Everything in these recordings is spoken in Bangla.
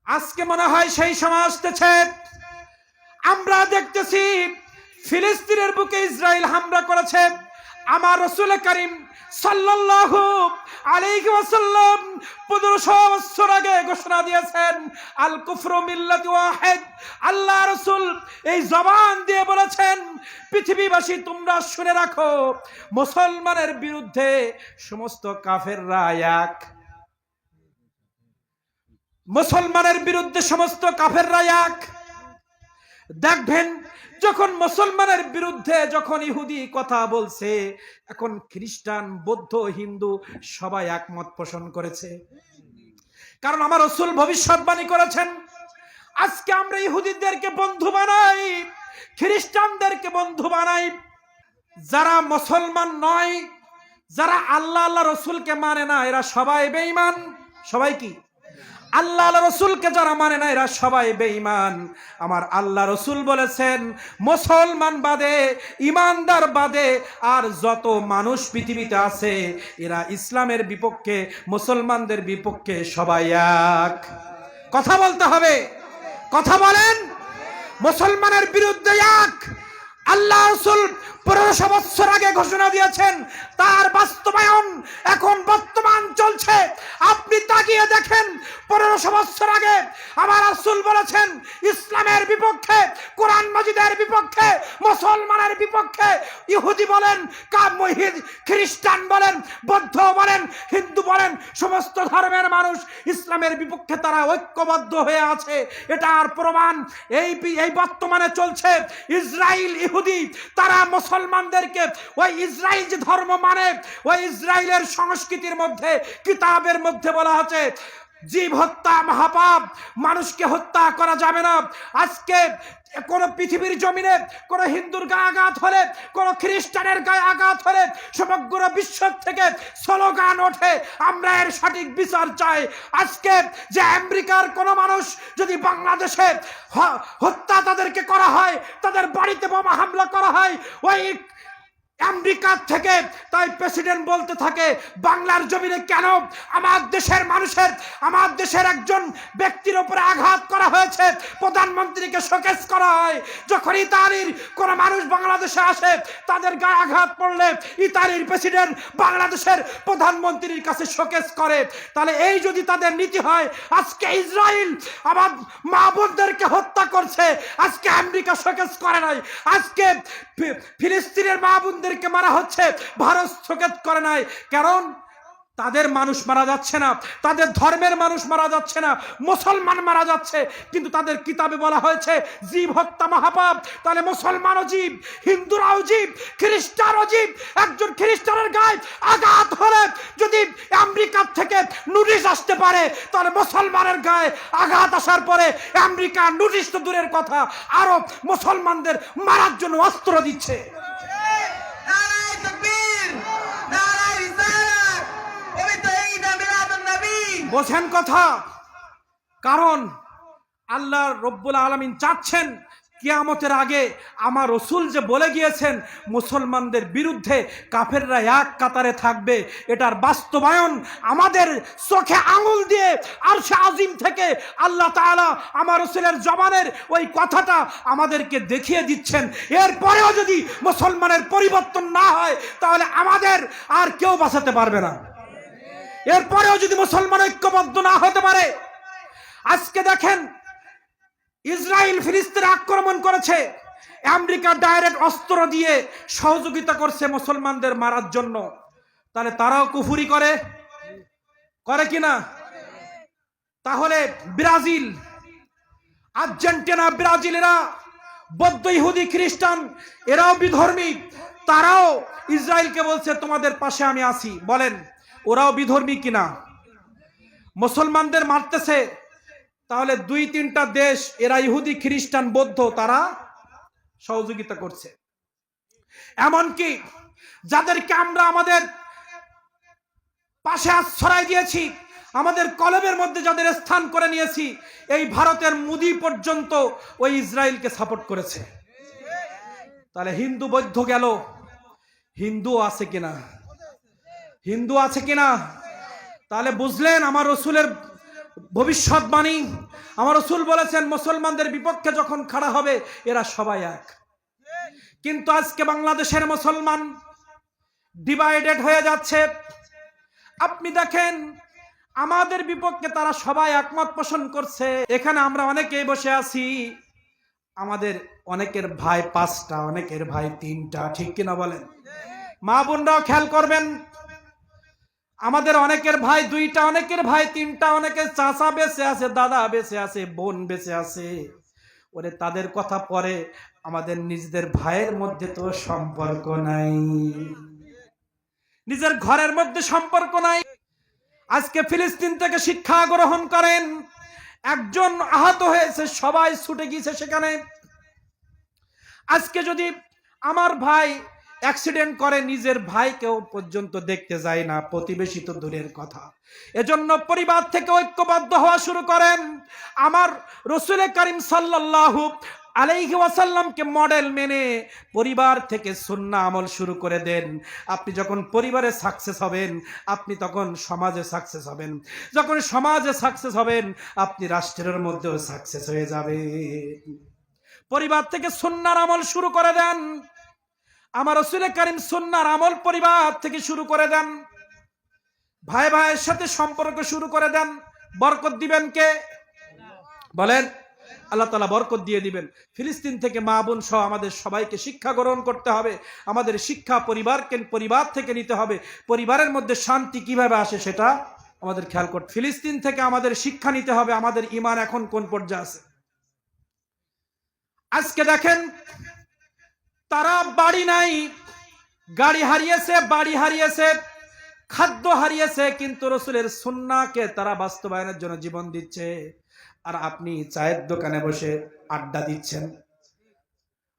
আজকে মনে হয় সেই সময় আসতেছে। আমরা দেখতেছি ফিলিস্তিনের বুকে ইসরায়েল হামলা করেছে। আমার রাসূল করিম সাল্লাল্লাহু আলাইহি ওয়াসাল্লাম 1500 বছর আগে ঘোষণা দিয়েছেন, আল কুফরু মিল্লাতু ওয়াহিদ। আল্লাহ রাসূল এই জবান দিয়ে বলেছেন, পৃথিবীবাসী তোমরা শুনে রাখো, মুসলমানের বিরুদ্ধে সমস্ত কাফেররা এক। মুসলমানের বিরুদ্ধে সমস্ত কাফেররা এক। দেখবেন যখন মুসলমানের বিরুদ্ধে যখন ইহুদি কথা বলছে, এখন খ্রিস্টান, বৌদ্ধ, হিন্দু সবাই একমত পোষণ করেছে। কারণ আমার রাসূল ভবিষ্যৎবাণী করেছেন, আজকে আমরা ইহুদিদেরকে বন্ধু বানাই, খ্রিস্টানদেরকে বন্ধু বানাই। যারা মুসলমান নয়, যারা আল্লাহ আল্লাহ রসুলকে মানে না, এরা সবাই বেঈমান। সবাই কি? আল্লাহ আল্লাহ রসুলকে যারা মানে না এরা সবাই বেঈমান। আমার আল্লাহ রসুল বলেছেন, মুসলমান বাদে, ইমানদার বাদে আর যত মানুষ পৃথিবীতে আছে এরা ইসলামের বিপক্ষে, মুসলমানদের বিপক্ষে সবাই এক। কথা বলতে হবে, কথা বলেন। মুসলমানের বিরুদ্ধে এক। আল্লাহ রসুল 1500 বছর আগে ঘোষণা দিয়েছেন, তার বাস্তবায়ন এখন বর্তমান চলছে। আপনি তাকিয়ে দেখেন, 1500 বছর আগে আমার রাসূল বলেছেন, ইসলামের বিপক্ষে, কোরআন মাজিদের বিপক্ষে, মুসলমানের বিপক্ষে, ইহুদি বলেন, খ্রিস্টান বলেন, বৌদ্ধ বলেন, হিন্দু বলেন, সমস্ত ধর্মের মানুষ ইসলামের বিপক্ষে তারা ঐক্যবদ্ধ হয়ে আছে। এটার প্রমাণ এই বর্তমানে চলছে। ইসরায়েল, ইহুদি, তারা মুসলমানদেরকে, ওই ইসরায়েল যে ধর্ম মানে, ওই ইসরায়েলের সংস্কৃতির মধ্যে, কিতাবের মধ্যে বলা আছে জীব হত্যা মহাপাপ, মানুষকে হত্যা করা যাবে না। আজকে কোন পৃথিবীর জমিনে কোন হিন্দুর গায়ে আঘাত হলে, কোন খ্রিস্টানের গায়ে আঘাত হলে সমগ্র বিশ্ব থেকে স্লোগান ওঠে, আমরা এর সঠিক বিচার চাই। আজকে যে আমেরিকার কোন মানুষ যদি বাংলাদেশে হত্যা তাদেরকে করা হয়, তাদের বাড়িতে বোমা হামলা করা হয়, ওই আমেরিকা থেকে তাই প্রেসিডেন্ট বলতে থাকে, বাংলার জমিনে কেন আমার দেশের মানুষের, আমার দেশের একজন ব্যক্তির উপরে আঘাত করা হয়েছে, প্রধানমন্ত্রীকে শোকেস করা হয়। যখন ইতালির কোন মানুষ বাংলাদেশে আসে, তাদের গায়ে আঘাত পড়লে ইতালির প্রেসিডেন্ট বাংলাদেশের প্রধানমন্ত্রীর কাছে শোকেস করে। তাহলে এই যদি তাদের নীতি হয়, আজকে ইসরায়েল আমার মা বোনদেরকে হত্যা করছে, আজকে আমেরিকা শোকেস করে নাই। আজকে ফিলিস্তিনের মা বোনদের মারা হচ্ছে, ভারত শোকেস করে নাই। কারণ তাদের মানুষ মারা যাচ্ছে না, তাদের ধর্মের মানুষ মারা যাচ্ছে না, মুসলমান মারা যাচ্ছে। কিন্তু তাদের কিতাবে বলা হয়েছে জীব হত্যা মহাপাপ। তাহলে মুসলমানও জীব, হিন্দুরাও জীব, খ্রিস্টানও জীব। একজন খ্রিস্টানের গায়ে আঘাত হলে যদি আমেরিকার থেকে নোটিশ আসতে পারে, তাহলে মুসলমানের গায়ে আঘাত আসার পরে আমেরিকা নোটিশ তো দূরের কথা, আরো মুসলমানদের মারার জন্য অস্ত্র দিচ্ছে। বোঝেন কথা? কারণ আল্লাহ রব্বুল আলামিন চাচ্ছেন কিয়ামতের আগে আমার রাসূল যে বলে গিয়েছেন মুসলমানদের বিরুদ্ধে কাফেররা এক কাতারে থাকবে, এটার বাস্তবায়ন আমাদের চোখে আঙুল দিয়ে আরশে আজিম থেকে আল্লাহ তাআলা আমার রাসূলের জবানের ওই কথাটা আমাদেরকে দেখিয়ে দিচ্ছেন। এরপরেও যদি মুসলমানের পরিবর্তন না হয়, তাহলে আমাদের আর কেউ বাঁচাতে পারবে না। এরপরেও যদি মুসলমান ঐক্যবদ্ধ না হতে পারে, আজকে দেখেন ইসরায়েল ফিলিস্তিনে আক্রমণ করেছে, আমেরিকা ডাইরেক্ট অস্ত্র দিয়ে সহযোগিতা করছে মুসলমানদের মারার জন্য। তাহলে তারাও কুফরি করে, করে কিনা? তাহলে ব্রাজিল, আর্জেন্টিনা, ব্রাজিলেরা বৌদ্ধ, ইহুদি, খ্রিস্টান এরাও বিধর্মী, তারাও ইসরায়েলকে বলছে তোমাদের পাশে আমি আছি। বলেন ওরাও বিধর্মী কিনা? মুসলমানদের মারতেছে, তাহলে 2-3টা দেশ এরা ইহুদি, খ্রিস্টান, বৌদ্ধ তারা সহযোগিতা করছে। এমনকি যাদেরকে আমরা আমাদের পাশে আশ্রয় দিয়েছি, আমাদের কলবের মধ্যে যাদের স্থান করে নিয়েছি, এই ভারতের মোদি পর্যন্ত ওই ইসরায়েলকে সাপোর্ট করেছে। তাহলে হিন্দু বৌদ্ধ গেল, হিন্দু আছে কিনা? হিন্দু আছে কিনা? তাহলে বুঝলেন আমার রাসূলের ভবিষ্যৎবাণী। আমার রাসূল বলেছেন মুসলমানদের বিপক্ষে যখন খাড়া হবে এরা সবাই এক। কিন্তু আজকে বাংলাদেশের মুসলমান ডিভাইডেড হয়ে যাচ্ছে। আপনি দেখেন আমাদের বিপক্ষে তারা সবাই একমত পোষণ করছে। এখানে আমরা অনেকেই বসে আছি, আমাদের অনেকের ভাই 5টা, অনেকের ভাই 3টা, ঠিক কিনা বলেন? মা বোনরাও খেয়াল করবেন, আমাদের অনেকের ভাই 2টা, অনেকের ভাই 3টা, অনেকের চাচা বেঁচে আছে, দাদা বেঁচে আছে, বোন বেঁচে আছে। ওরে তাদের কথা পরে, আমাদের নিজেদের ভাইয়ের মধ্যে তো সম্পর্ক নাই, নিজের ঘরের মধ্যে সম্পর্ক নাই। আজকে ফিলিস্তিন থেকে শিক্ষা গ্রহণ করেন, একজন আহত হয়েছে, সবাই ছুটে গিয়েছে সেখানে। আজকে যদি আমার ভাই অ্যাক্সিডেন্ট করে, নিজের ভাইকেও পর্যন্ত দেখতে যায় না, প্রতিবেশী তো দূরের কথা। এজন্য পরিবার থেকে ঐক্যবদ্ধ হওয়া শুরু করেন। আমার রাসূল করিম সাল্লাল্লাহু আলাইহি ওয়াসাল্লামকে মডেল মেনে পরিবার থেকে সুন্নাহ আমল শুরু করে দেন। আপনি যখন পরিবারে সাকসেস হবেন, আপনি তখন সমাজে সাকসেস হবেন। যখন সমাজে সাকসেস হবেন, আপনি রাষ্ট্রের মধ্যেও সাকসেস হয়ে যাবেন। পরিবার থেকে সুন্নাহর আমল শুরু করে দেন। আমার রাসূল করিম সুন্নাহর আমল পরিবার থেকে শুরু করে দেন। ভাই ভাইয়ের সাথে সম্পর্ক শুরু করে দেন। বরকত দিবেন কে? বলেন, আল্লাহ তাআলা বরকত দিয়ে দিবেন। ফিলিস্তিন থেকে মা বোন সহ আমাদের সবাইকে শিক্ষা গ্রহণ করতে হবে। আমাদের শিক্ষা পরিবার থেকে নিতে হবে। পরিবারের মধ্যে শান্তি কিভাবে আসে সেটা আমাদের খেয়াল করতে। ফিলিস্তিন থেকে আমাদের শিক্ষা নিতে হবে, আমাদের ঈমান এখন কোন পর্যায়ে আছে। আজকে দেখেন, তারা বাড়ি নাই, গাড়ি হারিয়েছে, বাড়ি হারিয়েছে, খাদ্য হারিয়েছে, কিন্তু রাসূলের সুন্নাহকে তারা বাস্তবায়নের জন্য জীবন দিচ্ছে। আর আপনি চায়ের দোকানে বসে আড্ডা দিচ্ছেন।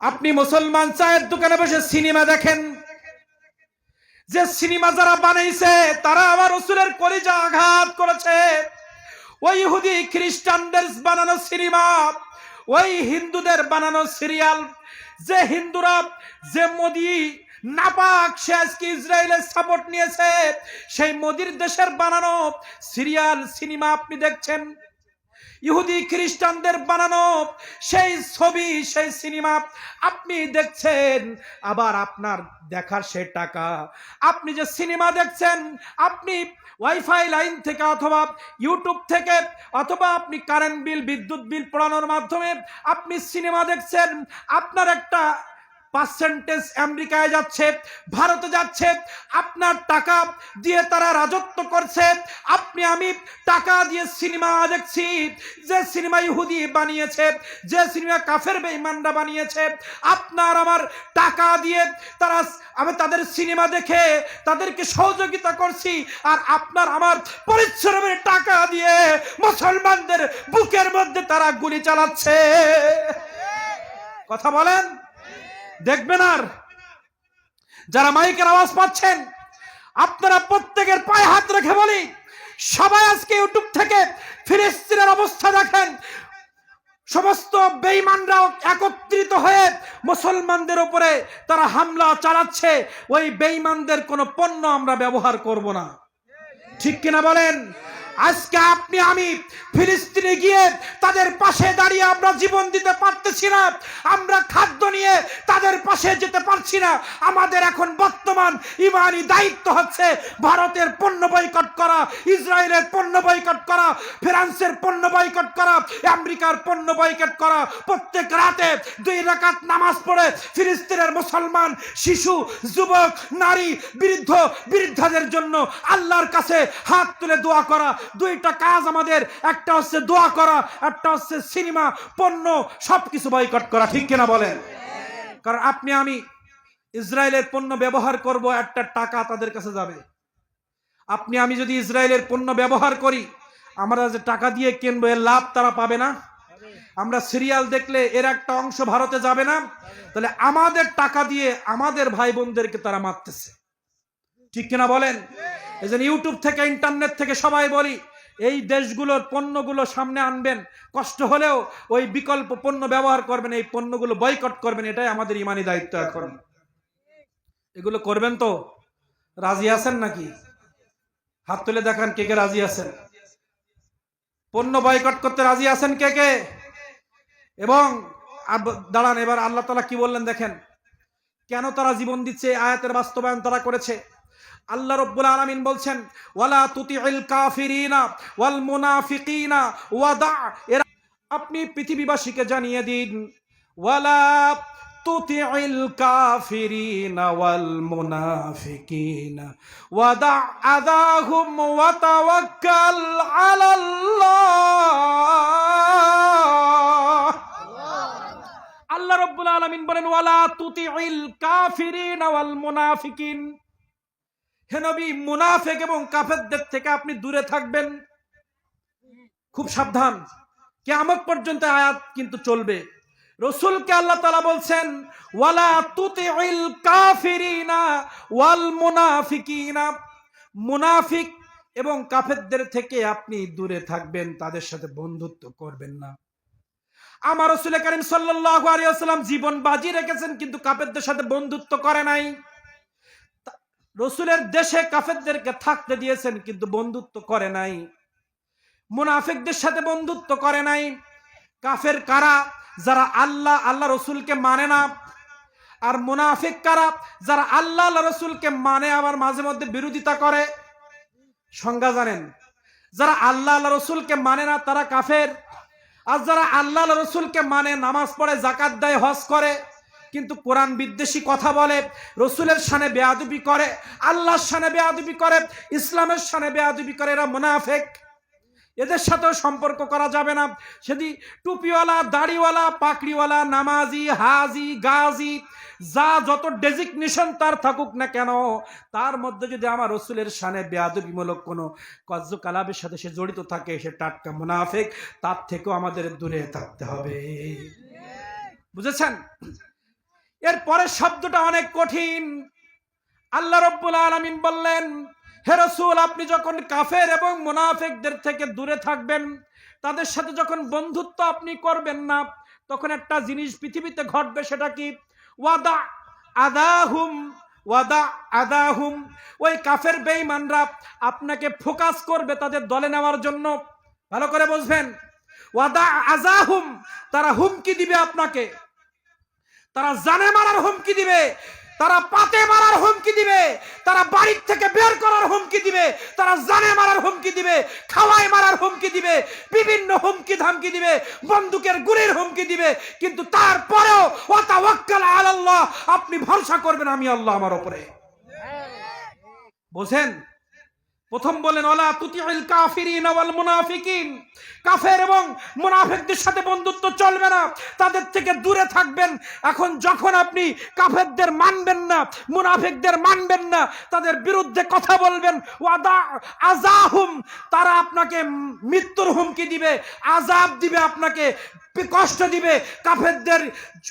আপনি মুসলমান চায়ের দোকানে বসে সিনেমা দেখেন। যে সিনেমা যারা বানাইছে তারা আমার রাসূলের কলিজা আঘাত করেছে। ওই ইহুদি খ্রিস্টানদের বানানো সিনেমা, ওই হিন্দুদের বানানো সিরিয়াল, যে হিন্দুরা যে মোদি নাপাক সে আজকে ইসরায়েলের সাপোর্ট নিয়েছে, সেই মোদির দেশের বানানো সিরিয়াল সিনেমা আপনি দেখছেন। ইহুদি খ্রিস্টানদের বানানো সেই ছবি, সেই সিনেমা আপনি দেখছেন। আবার আপনার দেখার সে টাকা, আপনি যে সিনেমা দেখছেন, আপনি ওয়াইফাই লাইন থেকে অথবা ইউটিউব থেকে অথবা আপনি কারেন্ট বিল, বিদ্যুৎ বিল পড়ানোর মাধ্যমে আপনি সিনেমা দেখছেন। আপনার একটা পার্সেন্টেজ আমেরিকায় যাচ্ছে, ভারতে যাচ্ছে। আপনার টাকা দিয়ে তারা রাজত্ব করছে। আপনি আমি টাকা দিয়ে সিনেমা দেখছি, যে সিনেমা ইহুদি বানিয়েছে, যে সিনেমা কাফের বেঈমানরা বানিয়েছে, আপনার আমার টাকা দিয়ে তারা, আমি তাদের সিনেমা দেখে তাদেরকে সহযোগিতা করছি। আর আপনার আমার পরিশ্রমের টাকা দিয়ে মুসলমানদের বুকের মধ্যে তারা গুলি চালাচ্ছে। কথা বলেন, দেখবেন। আর যারা মাইকের আওয়াজ পাচ্ছেন, আপনারা প্রত্যেকের পায়ে হাত রেখে বলি, সবাই আজকে ইউটিউব থেকে ফিলিস্তিনের অবস্থা দেখেন। সমস্ত বেঈমানরাও একত্রিত হয়ে মুসলমানদের উপরে তারা হামলা চালাচ্ছে। ওই বেঈমানদের কোনো পণ্য আমরা ব্যবহার করব না, ঠিক কিনা বলেন? আজকে আপনি আমি ফিলিস্তিনে গিয়ে তাদের পাশে দাঁড়িয়ে আমরা জীবন দিতে পারতেছি না, আমরা খাদ্য নিয়ে তাদের পাশে যেতে পারছি না। আমাদের এখন বর্তমান ইমানি দায়িত্ব হচ্ছে ভারতের পণ্য বয়কট করা, ইসরায়েলের পণ্য বয়কট করা, ফ্রান্সের পণ্য বয়কট করা, আমেরিকার পণ্য বয়কট করা। প্রত্যেক রাতে 2 রাকাত নামাজ পড়ে ফিলিস্তিনের মুসলমান, শিশু, যুবক, নারী, বৃদ্ধদের জন্য আল্লাহর কাছে হাত তুলে দোয়া করা। 2টা কাজ আমাদের, একটা হচ্ছে দোয়া করা, একটা হচ্ছে সিনেমা, পণ্য সবকিছু বয়কট করা, ঠিক কিনা বলেন? কারণ আপনি আমি ইসরায়েলের পণ্য ব্যবহার করব, একটা টাকা তাদের কাছে যাবে। আপনি আমি যদি ইসরায়েলের পণ্য ব্যবহার করি, আমরা যে টাকা দিয়ে কিনবো এর লাভ তারা পাবে না। আমরা সিরিয়াল দেখলে এর একটা অংশ ভারতে যাবে না। তাহলে আমাদের টাকা দিয়ে আমাদের ভাই বোনদেরকে তারা মারতেছে, ঠিক কিনা বলেন? এই জন্য ইউটিউব থেকে, ইন্টারনেট থেকে সবাই বলি, এই দেশগুলোর পণ্যগুলো সামনে আনবেন, কষ্ট হলেও ওই বিকল্প পণ্য ব্যবহার করবেন, এই পণ্যগুলো বয়কট করবেন। এটাই আমাদের ইমানি দায়িত্ব। এখন এগুলো করবেন তো? রাজি আছেন নাকি? হাত তুলে দেখান কে কে রাজি আছেন। পণ্য বয়কট করতে রাজি আছেন কে কে? এবং দাঁড়ান, এবার আল্লাহ তাআলা কি বললেন দেখেন, কেন তারা জীবন দিচ্ছে, আয়াতের বাস্তবায়ন তারা করেছে। আল্লাহ রাব্বুল আলামিন বলছেন, ওয়ালা তুতিউল কাফিরিনা ওয়াল মুনাফিকিনা ওয়াদা, এরা আপনি পৃথিবীবাসীকে জানিয়ে দিন, ওয়ালা তুতিউল কাফিরিনা ওয়াল মুনাফিকিনা ওয়াদা আযাহুম ওয়া তাওয়াক্কাল আলাল্লাহ। আল্লাহ রাব্বুল আলামিন বলেন, ওয়ালা তুতিউল কাফিরিনা ওয়াল মুনাফিকিন, হে নবী মুনাফিক এবং কাফেরদের থেকে আপনি দূরে থাকবেন। খুব সাবধান, কিয়ামত পর্যন্ত আয়াত কিন্তু চলবে। রাসূলকে আল্লাহ তাআলা বলছেন, ওয়ালা তুতিউল কাফিরিনা ওয়াল মুনাফিকিনা, মুনাফিক এবং কাফেরদের থেকে আপনি দূরে থাকবেন, তাদের সাথে বন্ধুত্ব করবেন না। আমার রাসূল কারীম সাল্লাল্লাহু আলাইহি ওয়াসাল্লাম জীবন বাজি রেখেছেন, কিন্তু কাফেরদের সাথে বন্ধুত্ব করে নাই। রাসূলের দেশে কাফেরদেরকে থাকতে দিয়েছেন, কিন্তু বন্ধুত্ব করে নাই। মুনাফিকদের সাথে বন্ধুত্ব করে নাই। কাফের কারা? যারা আল্লাহ রাসূলকে মানে না। আর মুনাফিক কারা? যারা আল্লাহ রাসূলকে মানে আবার মাঝে মধ্যে বিরোধিতা করে। সংজ্ঞা জানেন? যারা আল্লাহ রাসূলকে মানে না তারা কাফের, আর যারা আল্লাহ রাসূলকে মানে, নামাজ পড়ে, যাকাত দেয়, হজ করে, কিন্তু কোরআন বিদ্বেষী কথা বলে, রাসূলের শানে বেয়াদবি করে, আল্লাহর শানে বেয়াদবি করে, ইসলামের শানে বেয়াদবি করে, এরা মুনাফিক। এদের সাথেও সম্পর্ক করা যাবে না। সেদি টুপিওয়ালা, দাড়িওয়ালা, পাকড়িওয়ালা, নামাজি, হাজি, গাজী, যা যত ডেজিগনেশন তার থাকুক না কেন, তার মধ্যে যদি আমার রাসূলের শানে বেয়াদবিমূলক কোনো কার্যকলাপের সাথে সে জড়িত থাকে, সে টাটকা মুনাফিক। তার থেকেও আমাদের দূরে থাকতে হবে। বুঝেছেন? এর পরের শব্দটা অনেক কঠিন। আল্লাহ রাব্বুল আলামিন বললেন, হে রাসূল, আপনি যখন কাফের এবং মুনাফিকদের থেকে দূরে থাকবেন, তাদের সাথে যখন বন্ধুত্ব আপনি করবেন না, তখন একটা জিনিস পৃথিবীতে ঘটবে। সেটা কি? ওয়াদা আদাহুম, ওয়াদা আদাহুম, ওই কাফের বেঈমানরা আপনাকে ফোকাস করবে তাদের দলে নেওয়ার জন্য। ভালো করে বুঝবেন, ওয়াদা আজাহুম, তারা হুমকি দিবে আপনাকে, তারা জানে মারার হুমকি দিবে, তারা পাতে মারার হুমকি দিবে, তারা বাড়ির থেকে বের করার হুমকি দিবে, তারা জানে মারার হুমকি দিবে, খাওয়ায় মারার হুমকি দিবে, বিভিন্ন হুমকি ধামকি দিবে, বন্দুকের গুলির হুমকি দিবে। কিন্তু তারপরেও ওয়া তাওয়াক্কাল আলাল্লাহ, আপনি ভরসা করবেন আমি আল্লাহ আমার উপরে। বোঝেন? প্রথম বলেন, ওয়ালা তুতিউল কাফিরিনা ওয়াল মুনাফিকিন, কাফের এবং মুনাফিকদের সাথে বন্ধুত্ব চলবে না, তাদের থেকে দূরে থাকবেন। এখন যখন আপনি কাফেরদের মানবেন না, মুনাফিকদের মানবেন না, তাদের বিরুদ্ধে কথা বলবেন, ওয়াদা আজাহুম, তারা আপনাকে মৃত্যুর হুমকি দিবে, আযাব দিবে, আপনাকে কষ্ট দিবে। কাফেরদের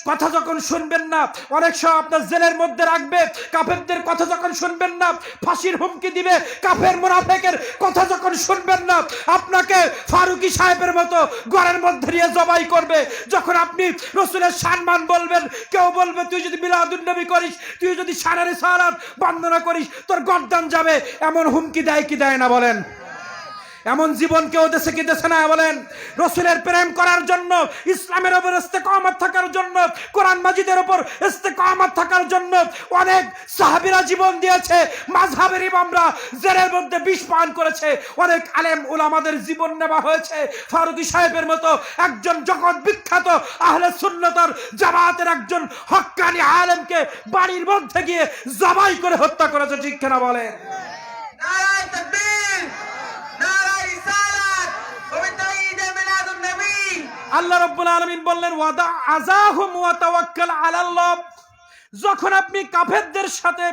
কথা যখন শুনবেন না, অনেক সময় আপনার জেলের মধ্যে রাখবে। কাফেরদের কথা যখন শুনবেন না, ফাঁসির হুমকি দিবে। কাফের মুনাফিকের কথা যখন শুনবেন না, আপনাকে ফারুকি সাহেবের মতো ঘরের মধ্যে নিয়ে জবাই করবে। যখন আপনি রাসূলের সম্মান বলবেন, কেউ বলবে তুই যদি মিলাদুন নবী করিস, তুই যদি শানে রিসালাত বন্দনা করিস, তোর গর্দান যাবে। এমন হুমকি দেয় কি দেয় না বলেন? এমন জীবন কেউ দেশে কি দেশে না বলেন? রাসূলের প্রেম করার জন্য, ইসলামের উপর ইস্তেকামত থাকার জন্য, কোরআন মাজিদের উপর ইস্তেকামত থাকার জন্য অনেক সাহাবীরা জীবন দিয়েছে। মাযহাবের ইমামরা জেলের মধ্যে বিষ পান করেছে। অনেক আলেম উলামাদের জীবন নেওয়া হয়েছে। ফারুকি সাহেবের মতো একজন জগৎ বিখ্যাত আহলে সুন্নাতের জামাতের একজন হক্কানি আলেমকে বাড়ির মধ্যে গিয়ে জবাই করে হত্যা করেছে। ঠিক কিনা বলেন? নারায়ে তাকবীর, নারায়ে রিসালাত, পবিত্র ঈদে মিলাদুন নবী। আল্লাহ রাব্বুল আলামিন বললেন, ওয়াদা আযাহুম ওয়া তাওয়াক্কাল আলাল্লাহ, যখন আপনি কাফেরদের সাথে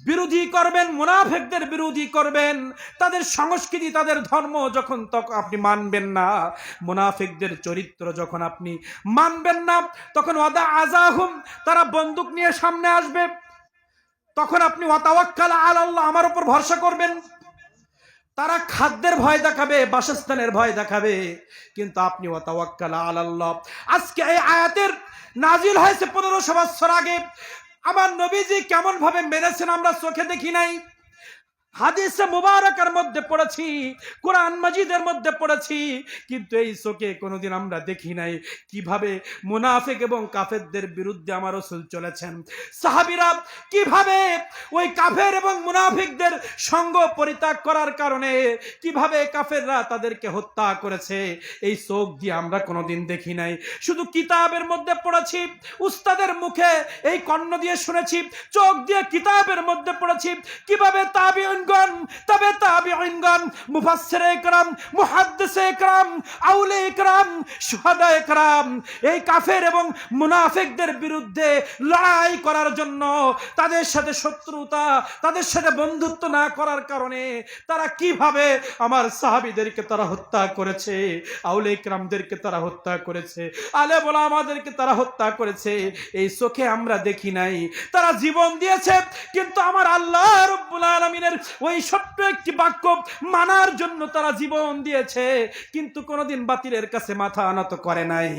বিরোধী করবেন, মুনাফিকদের বিরোধী করবেন, তাদের সংস্কৃতি, তাদের ধর্ম যখন তখন আপনি মানবেন না, মুনাফিকদের চরিত্র যখন আপনি মানবেন না, তখন ওয়াদা আযাহুম, তারা বন্দুক নিয়ে সামনে আসবে, তখন আপনি ওয়া তাওয়াক্কাল আলাল্লাহ, আমার উপর ভরসা করবেন। তারা খাদ্যের ভয় দেখাবে, বাসস্থানের ভয় দেখাবে, কিন্তু আপনি ওয়া তাওয়াক্কাল আলাল্লাহ। আজকে এই আয়াতের নাজিল হয়েছে 1500 বছর আগে। আমার নবীজি কেমন ভাবে মেনেছেন আমরা চোখে দেখি নাই। হাদিসে মুবারকের মধ্যে পড়েছি, কোরআন মাজিদের মধ্যে পড়েছি, কিন্তু এই চোখে কোনোদিন আমরা দেখি নাই কিভাবে মুনাফিক এবং কাফেরদের বিরুদ্ধে আমার রাসূল চলেছেন। সাহাবীরা কিভাবে ওই কাফের এবং মুনাফিকদের সঙ্গ পরিত্যাগ করার কারণে কিভাবে কাফেররা তাদেরকে হত্যা করেছে, এই চোখ দিয়ে আমরা কোনোদিন দেখি নাই। শুধু কিতাবের মধ্যে পড়েছি, উস্তাদের মুখে এই কর্ণ দিয়ে শুনেছি, চোখ দিয়ে কিতাবের মধ্যে পড়েছি কিভাবে তাবিঈনগণ, তবে তাবিঈনগণ, মুফাসসিরে کرام, মুহাদ্দিসে کرام, আউলিয়া کرام, শুহাদায়ে کرام এই কাফের এবং মুনাফিকদের বিরুদ্ধে লড়াই করার জন্য, তাদের সাথে শত্রুতা, তাদের সাথে বন্ধুত্ব না করার কারণে তারা কিভাবে আমার সাহাবীদেরকে তারা হত্যা করেছে, আউলিয়া کرامদেরকে তারা হত্যা করেছে, আলেম ওলামাদেরকে তারা হত্যা করেছে, এই চোখে আমরা দেখি নাই। তারা জীবন দিয়েছে, কিন্তু আমার আল্লাহ রাব্বুল আলামিনের ওই ছোট্ট একটি বাক্য মানার জন্য তারা জীবন দিয়েছে, কিন্তু কোনোদিন বাতিলের কাছে মাথা নত করে নাই।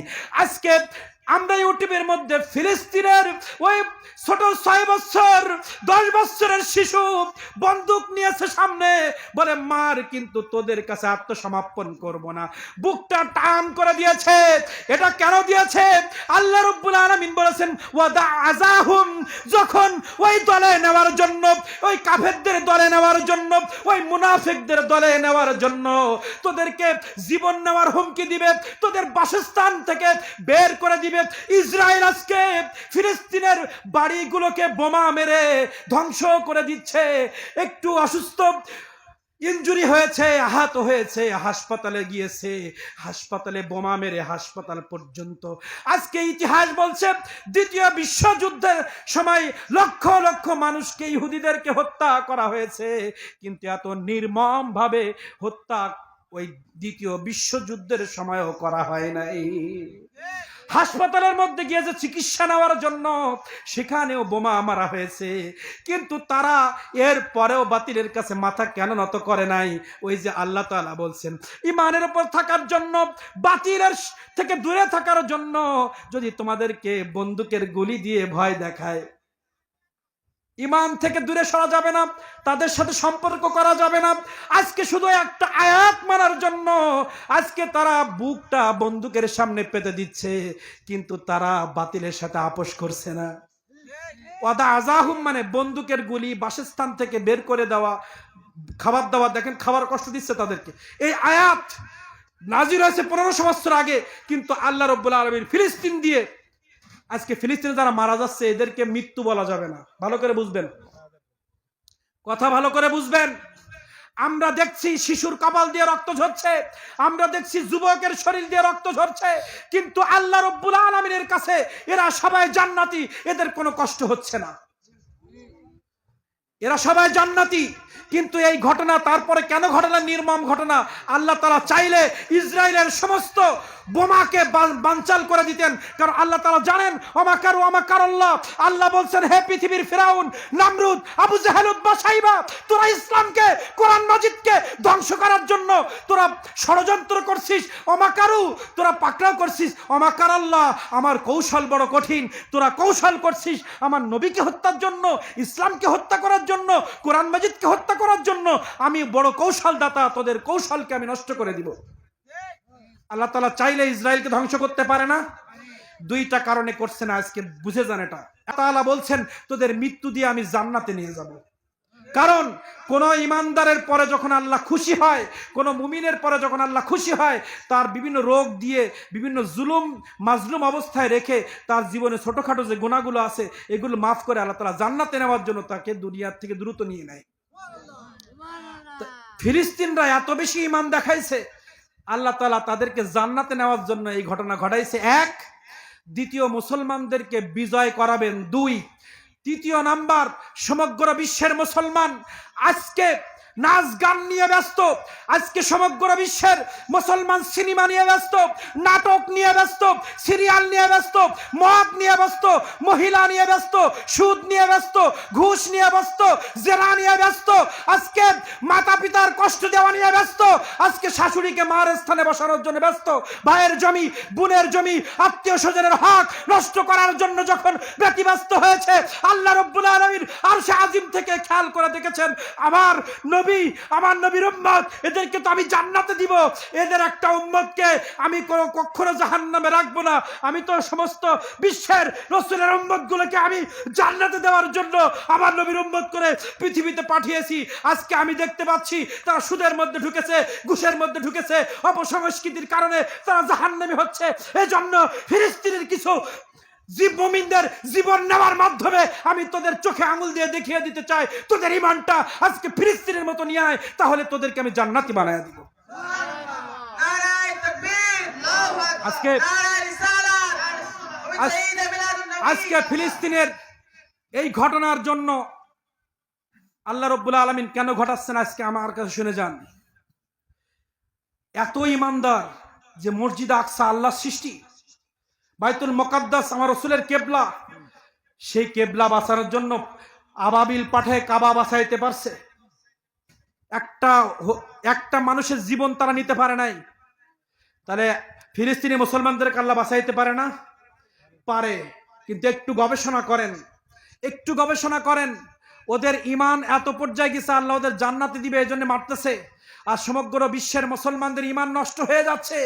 আজকে আমরা ইউটিউবের মধ্যে ফিলিস্তিনের ওই ছোট 6 বছর 10 বছরের শিশু বন্দুক নিয়েছে সামনে, বলে মার কিন্তু তোদের কাছে আত্মসমর্পণ করব না, বুকটা টান করে দিয়েছে। এটা কেন দিয়েছে? আল্লাহ রাব্বুল আলামিন বলেছেন ওয়াদা আযাহুম, যখন ওই দলে নেওয়ার জন্য, ওই কাফেরদের দলে নেওয়ার জন্য, ওই মুনাফিকদের দলে নেওয়ার জন্য তোদেরকে জীবন নেওয়ার হুমকি দিবে, তোদের বাসস্থান থেকে বের করে দিবে। ইসরায়েল আজকে ফিলিস্তিনের বাড়িগুলোকে বোমা মেরে ধ্বংস করে দিচ্ছে। একটু অসুস্থ, ইনজুরি হয়েছে, আহত হয়েছে, হাসপাতালে গিয়েছে, হাসপাতালে বোমা মেরে হাসপাতাল পর্যন্ত। আজকে ইতিহাস বলছে দ্বিতীয় বিশ্বযুদ্ধের সময় লক্ষ লক্ষ মানুষকে, ইহুদিদেরকে হত্যা করা হয়েছে, কিন্তু এত নির্মম ভাবে হত্যা ওই দ্বিতীয় বিশ্বযুদ্ধের সময়ও করা হয় নাই। হাসপাতালের মধ্যে গিয়েছে চিকিৎসা নেওয়ার জন্য, সেখানেও বোমা মারা হয়েছে, কিন্তু তারা এর পরেও বাতিলের কাছে মাথা কেন নত করে নাই? ওই যে আল্লাহ তাআলা বলছেন ঈমানের উপর থাকার জন্য, বাতিলের থেকে দূরে থাকার জন্য যদি তোমাদেরকে বন্দুকের গুলি দিয়ে ভয় দেখায়, ঈমান থেকে দূরে সরা যাবে না, তাদের সাথে সম্পর্ক করা যাবে না। আজকে শুধু একটা আয়াত মানার জন্য আজকে তারা বুকটা বন্দুকের সামনে পেতে দিচ্ছে, কিন্তু তারা বাতিলের সাথে আপোষ করছে না। ওয়াদা আযাহুম মানে বন্দুকের গুলি, বাসস্থান থেকে বের করে দেওয়া, খাবার দেওয়া, দেখেন খাবার কষ্ট দিচ্ছে তাদেরকে। এই আয়াত নাজিল হয়েছে 1500 বছর আগে, কিন্তু আল্লাহ রাব্বুল আলামিন ফিলিস্তিন দিয়ে, আজকে ফিলিস্তিনে যারা মারা যাচ্ছে এদেরকে মৃত্যু বলা যাবে না। ভালো করে বুঝবেন, কথা ভালো করে বুঝবেন। আমরা দেখছি শিশুর কপাল দিয়ে রক্ত ঝরছে, আমরা দেখছি যুবকের শরীর দিয়ে রক্ত ঝরছে, কিন্তু আল্লাহ রাব্বুল আলামিনের কাছে এরা সবাই জান্নাতি, এদের কোনো কষ্ট হচ্ছে না, এরা সবাই জান্নাতি। কিন্তু এই ঘটনা তারপরে কেন ঘটনা? নির্মম ঘটনা। আল্লাহ তাআলা চাইলে ইসরায়েলের সমস্ত বোমাকে বানচাল করে দিতেন, কারণ আল্লাহ তাআলা জানেন ওমাকারু ওমাকারাল্লাহ। আল্লাহ বলছেন হে পৃথিবীর ফিরাউন, নমরুদ, আবু জাহেল, উতবা, সাইবা, তোরা ইসলামকে, কোরআন মাজিদকে ধ্বংস করার জন্য তোরা ষড়যন্ত্র করছিস, ওমাকারু তোরা পাকড়াও করছিস, ওমাকারাল্লাহ আমার কৌশল বড় কঠিন, তোরা কৌশল করছিস আমার নবীকে হত্যার জন্য, ইসলামকে হত্যা করার জন্য, কোরআন মাজিদকে হত্যা করার জন্য। আমি বড় কৌশলদাতা, তোদের কৌশলকে আমি নষ্ট করে দিব। আল্লাহ তাআলা চাইলে ইসরায়েলকে ধ্বংস করতে পারে না? দুইটা কারণে করছে না, আজকে বুঝে যান এটা। আল্লাহ তাআলা বলছেন তোদের মৃত্যু দিয়ে আমি জান্নাতে নিয়ে যাব। কারণ কোন ইমানদারের পরে যখন আল্লাহ খুশি হয়, কোন মুমিনের পরে যখন আল্লাহ খুশি হয়, তার বিভিন্ন রোগ দিয়ে, বিভিন্ন জুলুম মাজলুম অবস্থায় রেখে, তার জীবনে ছোটখাটো যে গুনাহগুলো আছে এগুলো মাফ করে আল্লাহ তাআলা জান্নাতে নেওয়ার জন্য তাকে দুনিয়ার থেকে দ্রুত নিয়ে নেয়। ফিলিস্তিনরা এত বেশি ঈমান দেখাইছে, আল্লাহ তাআলা তাদেরকে জান্নাতে নেওয়ার জন্য এই ঘটনা ঘটাইছে। এক, দ্বিতীয় মুসলমানদেরকে বিজয় করাবেন। দুই, তৃতীয় নাম্বার, সমগ্র বিশ্বের মুসলমান আজকে নাচ গান নিয়ে ব্যস্ত, আজকে সমগ্র বিশ্বের মুসলমান সিনেমা নিয়ে ব্যস্ত, নাটক নিয়ে ব্যস্ত, সিরিয়াল নিয়ে ব্যস্ত, মদ নিয়ে ব্যস্ত, মহিলা নিয়ে ব্যস্ত, সুদ নিয়ে ব্যস্ত, ঘুষ নিয়ে ব্যস্ত, জেনা নিয়ে ব্যস্ত, আজকে মাতা পিতার কষ্ট দেওয়া নিয়ে ব্যস্ত, আজকে শাশুড়িকে মার স্থানে বসানোর জন্য ব্যস্ত, ভাইয়ের জমি বোনের জমি আত্মীয় স্বজনের হক নষ্ট করার জন্য যখন ব্যতিব্যস্ত হয়েছে, আল্লাহ রাব্বুল আলামিন আরশে আজিম থেকে খেয়াল করে দেখেছেন আমার নবী আমার নবীর উম্মত এদেরকে তো আমি জান্নাতে দিব, এদের একটা উম্মতকে আমি কখনো জাহান্নামে রাখবো না, আমি তো সমস্ত বিশ্বের রাসূলের উম্মতগুলোকে আমি জান্নাতে দেওয়ার জন্য আমার নবীর উম্মত করে পৃথিবীতে পাঠিয়েছি। আজকে আমি দেখতে পাচ্ছি তারা সুদের মধ্যে ঢুকেছে, ঘুষের মধ্যে ঢুকেছে, অপসংস্কৃতির কারণে তারা জাহান্নামী হচ্ছে। এজন্য ফিলিস্তিনের কিছু মুমিনদের জীবন নেওয়ার মাধ্যমে আমি তোদের চোখে আঙুল দিয়ে দেখিয়ে দিতে চাই, তোদের ঈমানটা আজকে ফিলিস্তিনের মতো নিয়ে আয়, তাহলে তোদেরকে আমি জান্নাতি বানায় দিব। নারায়ে তাকবীর, আল্লাহু আকবার, আজকে নারায়ে রিসালাত, পবিত্র ঈদে মিলাদুন নবী। আজকে ফিলিস্তিনের এই ঘটনার জন্য আল্লাহ রাব্বুল আলামিন কেন ঘটাচ্ছেন আজকে আমার কাছে শুনে যান। এত ঈমানদার যে মসজিদ আকসা আল্লাহর সৃষ্টি, বাইতুল মুকাদ্দাস আমার রাসূলের কিবলা, সেই কিবলা বাঁচানোর জন্য আবাবিল পাঠায় কাবা বাঁচাইতে পারছে। একটা মানুষের জীবন তারা নিতে পারে নাই, তাহলে ফিলিস্তিনি মুসলমানদেরকে আল্লাহ বাঁচাইতে পারে না? পারে। কিন্তু একটু গবেষণা করেন, ওদের ঈমান এত পর্যায়ে গেছে আল্লাহ ওদের জান্নাতে দিবে এজন্য মারতেছে, আর সমগ্র বিশ্বের মুসলমানদের ঈমান নষ্ট হয়ে যাচ্ছে।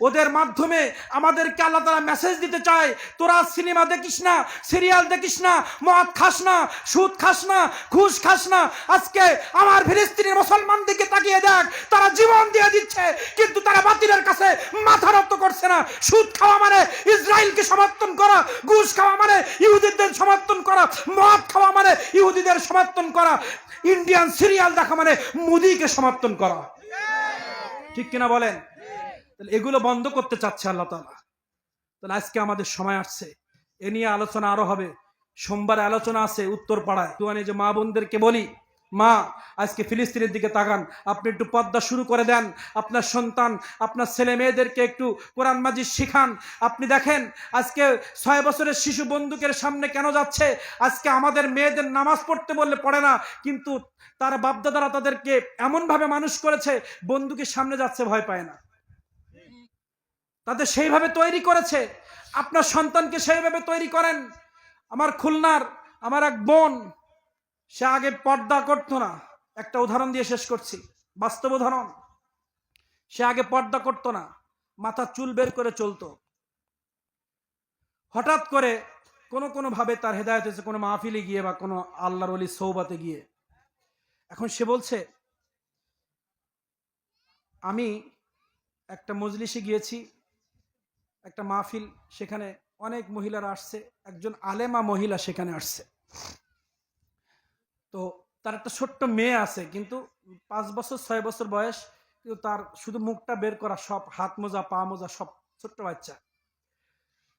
ওদের মাধ্যমে আমাদেরকে আল্লাহ তাআলা মেসেজ দিতে চায়, তোরা সিনেমা দেখিস না, সিরিয়াল দেখিস না, মদ খাস না, সুদ খাস না, ঘুষ খাস না। আজকে আমার ফিলিস্তিনের মুসলমানদেরকে তাকিয়ে দেখ, তারা জীবন দিয়ে দিচ্ছে কিন্তু তারা বাতিলের কাছে মাথা নত করছে না। সুদ খাওয়া মানে ইসরায়েলকে সমর্থন করা, ঘুষ খাওয়া মানে ইহুদিদের সমর্থন করা, মদ খাওয়া মানে ইহুদিদের সমর্থন করা, ইন্ডিয়ান সিরিয়াল দেখা মানে মোদিকে সমর্থন করা। ঠিক কিনা বলেন? তাহলে এগুলো বন্ধ করতে চাচ্ছে আল্লাহ তাআলা। তাহলে আজকে আমাদের সময় আসছে, এ নিয়ে আলোচনা আরো হবে। সোমবারে আলোচনা আছে উত্তরপাড়ায়। তুয়ানি যে মা বোনদেরকে বলি, মা আজকে ফিলিস্তিনের দিকে তাকান, আপনি একটু পর্দা শুরু করে দেন, আপনার সন্তান আপনার ছেলে মেয়েদেরকে একটু কোরআন মাজিদ শিখান। আপনি দেখেন আজকে 6 বছরের শিশু বন্দুকের সামনে কেন যাচ্ছে? আজকে আমাদের মেয়েদের নামাজ পড়তে বললে পড়ে না, কিন্তু তার বাপদাদারা তাদেরকে এমন ভাবে মানুষ করেছে বন্দুকের সামনে যাচ্ছে ভয় পায় না, তাদের সেইভাবে তৈরি করেছে। আপনার সন্তানকে সেইভাবে তৈরি করেন। আমার খুলনার আমার এক বোন, সে আগে পর্দা করতো না, একটা উদাহরণ দিয়ে শেষ করছি, বাস্তব উদাহরণ। সে আগে পর্দা করতো না, মাথা চুল বের করে চলতো। হঠাৎ করে কোনো ভাবে তার হেদায়েত হয়েছে কোনো মাহফিলে গিয়ে বা কোনো আল্লাহর ওলির সৌবাতে গিয়ে। এখন সে বলছে, আমি একটা মজলিসে গিয়েছি, একটা মাহফিল, সেখানে অনেক মহিলারা আসছে, একজন আলেমা মহিলা সেখানে আসছে। তো তার একটা ছোট্ট মেয়ে আছে, কিন্তু 5 বছর 6 বছর বয়স, কিন্তু তার শুধু মুখটা বের করা, সব হাত মোজা পা মোজা সব, ছোট্ট বাচ্চা।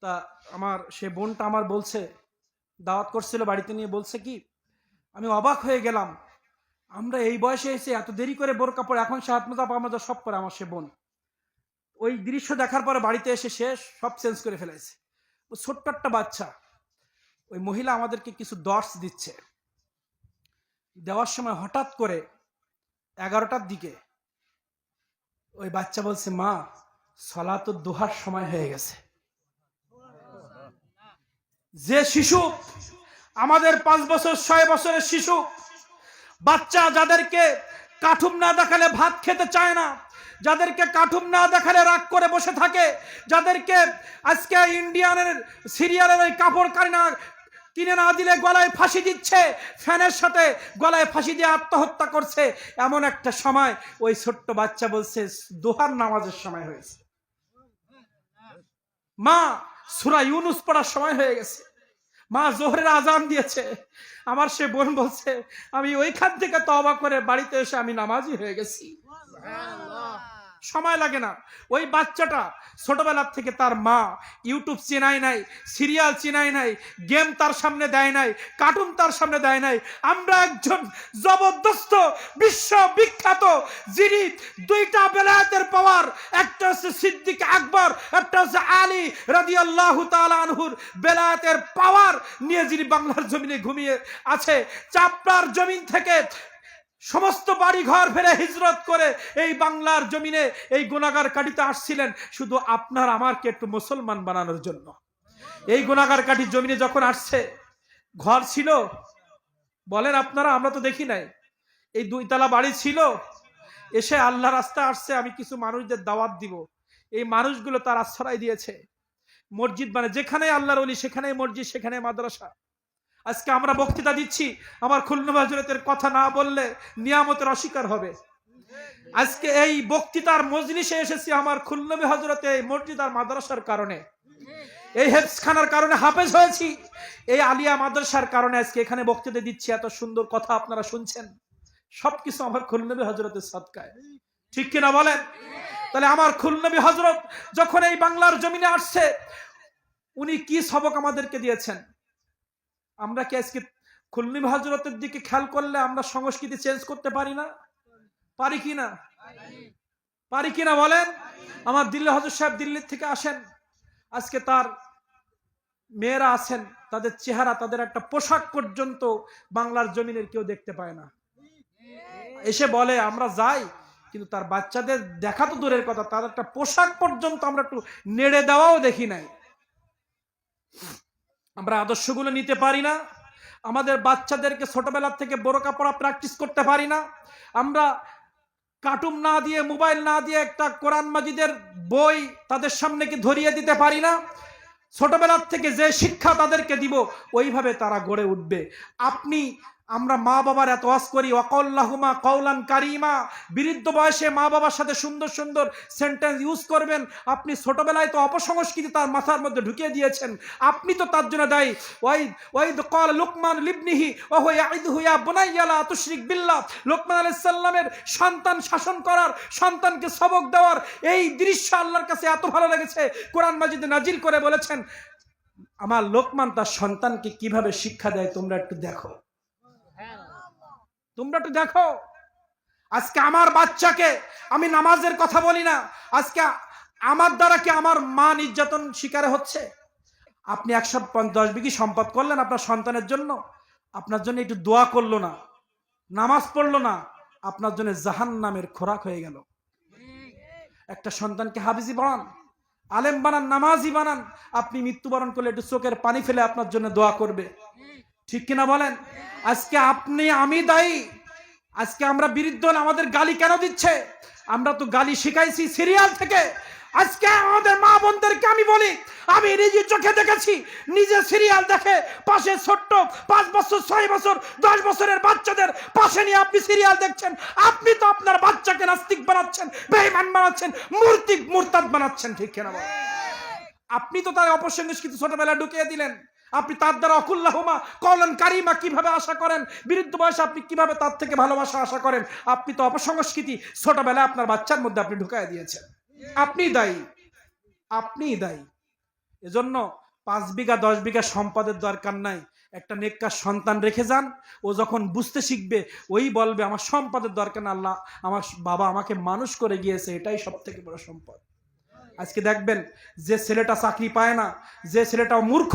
তা আমার সে বোনটা আমার বলছে, দাওয়াত করছিল বাড়িতে নিয়ে, বলছে কি, আমি অবাক হয়ে গেলাম, আমরা এই বয়সে এসে এত দেরি করে বোরকা পরে, এখন সে হাত মোজা পা মোজা সব পরে। আমার সে বোন ওই দৃশ্য দেখার পরে বাড়িতে এসে সে সব চেঞ্জ করে ফেলেছে। ও ছোট্ট একটা বাচ্চা। ওই মহিলা আমাদেরকে কিছু দর্শ দিচ্ছে, দেওয়ার সময় হঠাৎ করে 11টার দিকে ওই বাচ্চা বলছে, মা সালাতুদ দুহার সময় হয়ে গেছে। যে শিশু আমাদের 5 বছর 6 বছরের শিশু বাচ্চা, যাদেরকে কাঠুম না দেখালে ভাত খেতে চায় না, যাদেরকে কাঠুম না দেখালে রাগ করে বসে থাকে, যাদেরকে আজকে ইন্ডিয়ানের সিরিয়ালের ওই কাপড় কারিনা কিনে না দিলে গলায় ফাঁসি দিচ্ছে, ফ্যানের সাথে গলায় ফাঁসি দিয়ে আত্মহত্যা করছে, এমন একটা সময় ওই ছোট্ট বাচ্চা বলছে দুহার নামাজের সময় হয়েছে, মা সূরা ইউনূস পড়ার সময় হয়ে গেছে, মা জোহরের আজান দিয়েছে। আমার সে বোন বলছে, আমি ওইখান থেকে তওবা করে বাড়িতে এসে আমি নামাজি হয়ে গেছি। সময় লাগে না। ওই বাচ্চাটা ছোটবেলার থেকে তার মা ইউটিউব চেনাই নাই, সিরিয়াল চেনাই নাই, গেম তার সামনে দেয় নাই, কার্টুন তার সামনে দেয় নাই। আমরা একজন জবরদস্ত বিশ্ববিখ্যাত, যিনি দুইটা বেলায়েতের পাওয়ার, একটা হচ্ছে সিদ্দিক আকবর, একটা হচ্ছে আলী রাদিয়াল্লাহু তাআলা আনহুর বেলায়েতের পাওয়ার নিয়ে যিনি বাংলার জমিনে ঘুমিয়ে আছে। চাপড়ার জমিন থেকে সমস্ত বাড়ি ঘর ফেলে হিজরত করে এই বাংলার জমিনে এই গুনাহগার কাটিতে আসছিলেন শুধু আপনার আমারকে একটু মুসলমান বানানোর জন্য। এই গুনাহগার কাটি জমিনে যখন আসছে, ঘর ছিল বলেন আপনারা? আমরা তো দেখি নাই। এই 2 তলা বাড়ি ছিল। এসে আল্লাহ রাস্তায় আসছে, আমি কিছু মানুষদের দাওয়াত দিব। এই মানুষগুলো তার আশ্রয় দিয়েছে। মসজিদ মানে যেখানে আল্লাহর ওলি সেখানেই মসজিদ, সেখানে মাদ্রাসা। আজকে আমরা বক্তৃতা দিচ্ছি, আমার খুলনা হযরতের কথা না বললে নিয়ামতের অস্বীকার হবে। আজকে এই বক্তৃতার মজলিসে এসেছি আমার খুলনা হযরতে এই মসজিদ আর মাদ্রাসার কারণে, এই হেফজখানার কারণে হাফেজ হয়েছি, এই আলিয়া মাদ্রাসার কারণে আজকে এখানে বক্তৃতা দিচ্ছি। এত সুন্দর কথা আপনারা শুনছেন, সবকিছু আমার খুলনা হযরতের সদকায়। ঠিক কিনা বলেন? তাহলে আমার খুলনা হযরত যখন এই বাংলার জমিনে আসছে, উনি কি সবক আমাদেরকে দিয়েছেন? আমরা কি আজকে খুলনা হযরতের দিকে খেয়াল করলে আমরা সংস্কৃতি চেঞ্জ করতে পারি না? পারি কিনা? পারি কিনা বলেন? আমার দিল্লি হযরত সাহেব দিল্লি থেকে আসেন, আজকে তার মেয়েরা আছেন, তাদের চেহারা, তাদের একটা পোশাক পর্যন্ত বাংলার জমিনের কেউ দেখতে পায় না। এসে বলে আমরা যাই, কিন্তু তার বাচ্চাদের দেখা তো দূরের কথা, তার একটা পোশাক পর্যন্ত আমরা একটু নেড়ে দেওয়াও দেখি নাই। আমরা আদর্শগুলো নিতে পারি না। আমাদের বাচ্চাদেরকে ছোটবেলা থেকে বোরকা পড়া প্র্যাকটিস করতে পারি না। আমরা কার্টুন না দিয়ে, মোবাইল না দিয়ে একটা কোরআন মাজিদের বই তাদের সামনে কি ধরিয়ে দিতে পারি না। ছোটবেলার থেকে যে শিক্ষা তাদেরকে দিব, ওইভাবে তারা গড়ে উঠবে। আমরা মা বাবার এত ওয়াজ করি, ওয়াকাল্লাহুমা কাওলান কারিমা, বৃদ্ধ বয়সে মা বাবার সাথে সুন্দর সুন্দর সেন্টেন্স ইউজ করবেন। আপনি ছোটবেলায় তো অপসংস্কৃতি তার মাথার মধ্যে ঢুকিয়ে দিয়েছেন, আপনি তো তার জন্য দায়ী। ওয়াইদ ক্বাল লুকমান লিবনিহি ওয়া হুয়া ইয়াইদুহু ইয়া বুনাইয়া লা তুশরিক বিল্লাহ। লোকমান আলাইহিস সালামের সন্তান শাসন করার, সন্তানকে সবক দেওয়ার এই দৃশ্য আল্লাহর কাছে এত ভালো লেগেছে, কোরআন মাজিদে নাজিল করে বলেছেন, আমার লোকমান তার সন্তানকে কিভাবে শিক্ষা দেয় তোমরা একটু দেখো, তোমরা একটু দেখো। আজকে আমার বাচ্চাকে আমি নামাজের কথা বলি না, আজকে আমার দ্বারা কি আমার মা নির্যাতন শিকার হচ্ছে? আপনি 110 বিঘি সম্পদ করলেন আপনার সন্তানের জন্য, আপনার জন্য একটু দোয়া করলো না, নামাজ পড়লো না, আপনার জন্য জাহান্নামের খোরাক হয়ে গেল। একটা সন্তানকে হাফিজি বানান, আলেম বানান, নামাজি বানান, আপনি মৃত্যুবরণ করলে একটু চোখের পানি ফেলে আপনার জন্য দোয়া করবে। ঠিক কিনা বলেন? আজকে আপনি আমি দায়ী। আজকে আমরা বিরুদ্ধ হলে আমাদের গালি কেন দিচ্ছে? আমরা তো গালি শিখাইছি সিরিয়াল থেকে। আজকে আমাদের মা বোনদেরকে আমি বলি, আমি নিজে চোখে দেখেছি, নিজে সিরিয়াল দেখে পাশে ছোট্ট 5 বছর 6 বছর 10 বছরের বাচ্চাদের পাশে নিয়ে আপনি সিরিয়াল দেখছেন। আপনি তো আপনার বাচ্চাকে নাস্তিক বানাচ্ছেন, বেঈমান বানাচ্ছেন, মুরতাদ বানাচ্ছেন। ঠিক কিনা বলেন? আপনি তো তার অপসংস্কৃতি ছোটবেলায় ঢুকিয়ে দিলেন। আপনি তার দ্বারা অকুল্লাহুমা কওলান কারিমা কিভাবে আশা করেন? বৃদ্ধ বয়সে আপনি কিভাবে তার থেকে ভালোবাসা আশা করেন? আপনি তো অপসংস্কৃতি ছোটবেলায় আপনার বাচ্চার মধ্যে আপনি ঢুকাই দিয়েছেন। আপনি দায়ী, আপনি দায়ী। এজন্য 5 বিঘা 10 বিঘা সম্পদের দরকার নাই, একটা নেককার সন্তান রেখে যান। ও যখন বুঝতে শিখবে, ওই বলবে আমার সম্পদের দরকার না, আল্লাহ আমার বাবা আমাকে মানুষ করে গিয়েছে, এটাই সব থেকে বড় সম্পদ। আজকে দেখবেন যে ছেলেটা চাকরি পায় না, যে ছেলেটা মূর্খ,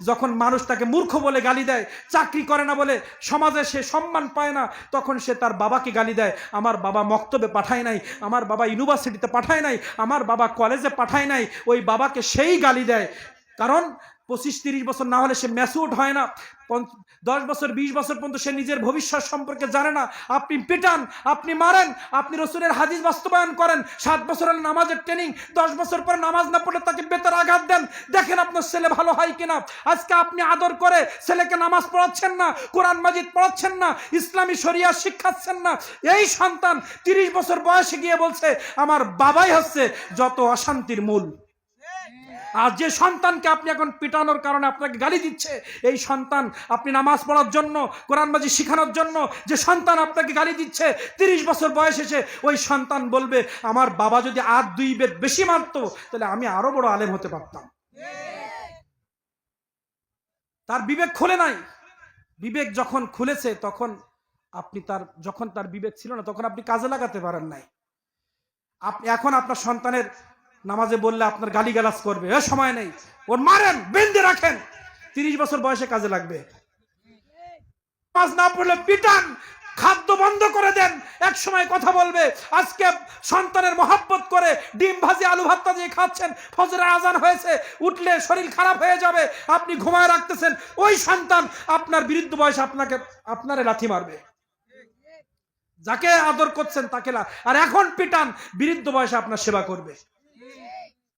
যখন মানুষ তাকে মূর্খ বলে গালি দেয়, চাকরি করে না বলে সমাজে সে সম্মান পায় না, তখন সে তার বাবাকে গালি দেয়, আমার বাবা মক্তবে পাঠায় নাই, আমার বাবা ইউনিভার্সিটিতে পাঠায় নাই, আমার বাবা কলেজে পাঠায় নাই। ওই বাবাকে সেই গালি দেয়, কারণ 25-30 বছর না হলে সে ম্যাচিউরড হয় না। 10 বছর 20 বছর পর্যন্ত সে নিজের ভবিষ্যৎ সম্পর্কে জানে না। আপনি পিটান, আপনি মারেন, আপনি রাসূলের হাদিস বাস্তবায়ন করেন, 7 বছরের নামাজের ট্রেনিং, 10 বছর পরে নামাজ না পড়লে তাকে বেতের আঘাত দেন, দেখেন আপনার ছেলে ভালো হয় কিনা। আজকে আপনি আদর করে ছেলেকে নামাজ পড়াচ্ছেন না, কোরআন মাজিদ পড়াচ্ছেন না, ইসলামী শরিয়া শিখাচ্ছেন না। এই সন্তান 30 বছর বয়সে গিয়ে বলছে আমার বাবাই হচ্ছে যত অশান্তির মূল। আর যে সন্তানকে আপনি এখন পিটানোর কারণে আপনাকে গালি দিচ্ছে, এই সন্তান আপনি নামাজ পড়ার জন্য, কোরআন মাজিদ শিখানোর জন্য যে সন্তান আপনাকে গালি দিচ্ছে, 30 বছর বয়স এসে ওই সন্তান বলবে আমার বাবা যদি আর 2 বেদ বেশি মানতো তাহলে আমি আরো বড় আলেম হতে পারতাম। তার বিবেক খুলে নাই। বিবেক যখন খুলেছে তখন আপনি যখন তার বিবেক ছিল না তখন আপনি কাজে লাগাতে পারেন নাই। আপনি এখন আপনার সন্তানের নামাজে বললে আপনার গালিগালাজ করবে, এ সময় নেই, ওর মারেন, বেঁধে রাখেন, 30 বছর বয়সে কাজে লাগবে। নামাজ না পড়লে পিটান, খাদ্য বন্ধ করে দেন, এক সময় কথা বলবে। আজকে সন্তানের মহব্বত করে ডিম ভাজি আলু ভাত দিয়ে খাচ্ছেন, ফজরের আজান হয়েছে, উঠলে শরীর খারাপ হয়ে যাবে, আপনি ঘুমায় রাখতেছেন, ওই সন্তান আপনার বৃদ্ধ বয়সে আপনারে লাথি মারবে। যাকে আদর করছেন তাকে আর এখন পিটান, বৃদ্ধ বয়সে আপনার সেবা করবে।